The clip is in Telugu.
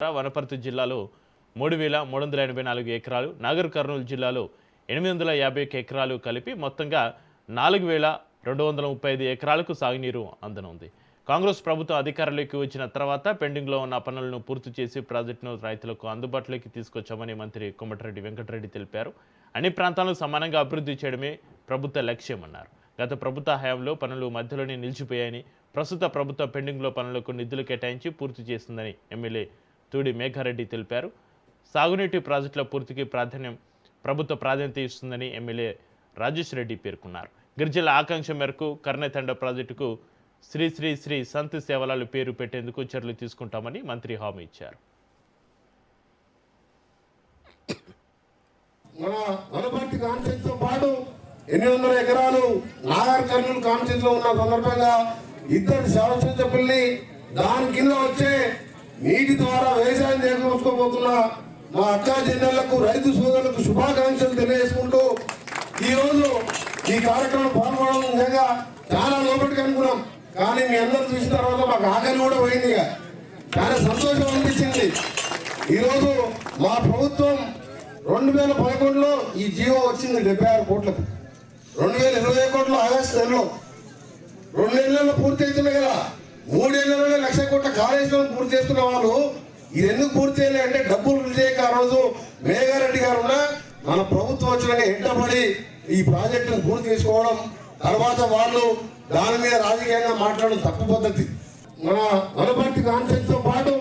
వనపర్తి జిల్లాలో 3,384 ఎకరాలు, నాగర్ కర్నూలు జిల్లాలో 851 ఎకరాలు కలిపి మొత్తంగా 4,235 ఎకరాలకు సాగునీరు అందనుంది. కాంగ్రెస్ ప్రభుత్వం అధికారంలోకి వచ్చిన తర్వాత పెండింగ్లో ఉన్న పనులను పూర్తి చేసి ప్రాజెక్టును రైతులకు అందుబాటులోకి తీసుకొచ్చామని మంత్రి కోమటిరెడ్డి వెంకటరెడ్డి తెలిపారు. అన్ని ప్రాంతాలను సమానంగా అభివృద్ధి చేయడమే ప్రభుత్వ లక్ష్యమన్నారు. గత ప్రభుత్వ హయాంలో పనులు మధ్యలోనే నిలిచిపోయాయని, ప్రస్తుత ప్రభుత్వ పెండింగ్లో పనులకు నిధులు కేటాయించి పూర్తి చేస్తుందని ఎమ్మెల్యే తూడి మేఘారెడ్డి తెలిపారు. సాగునీటి ప్రాజెక్టుల పూర్తికి ప్రభుత్వ ప్రాధాన్యత ఇస్తుందని ఎమ్మెల్యే రాజేష్ రెడ్డి పేర్కొన్నారు. గిరిజనుల ఆకాంక్ష మేరకు కర్ణతండ ప్రాజెక్టుకు శ్రీ శ్రీ శ్రీ సంత్ సేవలాలు పేరు పెట్టేందుకు చర్యలు తీసుకుంటామని మంత్రి హామీ ఇచ్చారు. మన వనపర్తి కాన్స్టిట్యూన్సీతో పాటు 800 ఎకరాలు నాగర్ కర్నూలు కాన్స్టిట్యూన్సీలో ఉన్న సందర్భంగా ఇద్దరు శాసనసభ్యుల్ని దాని కింద వచ్చే నీటి ద్వారా వ్యవసాయం చేకూర్చుకోబోతున్న మా అక్కా చెల్లెళ్లకు, రైతు సోదరులకు శుభాకాంక్షలు తెలియజేసుకుంటూ ఈరోజు ఈ కార్యక్రమం పాల్గొనడం నిజంగా చాలా లోపలికి అనుకున్నాం. కానీ మీ అందరూ చూసిన తర్వాత మాకు ఆకలి కూడా పోయింది. చాలా సంతోషం అనిపించింది. ఈరోజు మా ప్రభుత్వం 2011లో ఈ జీవో వచ్చింది 76 కోట్లకు, 2021 కోట్లు ఆగస్టు నెలలో, 2 నెలల్లో పూర్తి అవుతున్నాయి కదా. 3 నెలల్లో 1,00,000 కోట్ల కాళేశ్వరం పూర్తి చేస్తున్న వాళ్ళు ఇది ఎందుకు పూర్తి చేయలే అంటే డబ్బులు విజయక ఆ రోజు మేఘారెడ్డి గారు ఉన్న మన ప్రభుత్వం వచ్చినాక ఎంటబడి ఈ ప్రాజెక్టును పూర్తి చేసుకోవడం, తర్వాత వాళ్ళు దాని మీద రాజకీయంగా మాట్లాడడం తప్పు పద్ధతి. మన వనపర్తి కాన్స్టిట్యూన్సీతో పాటు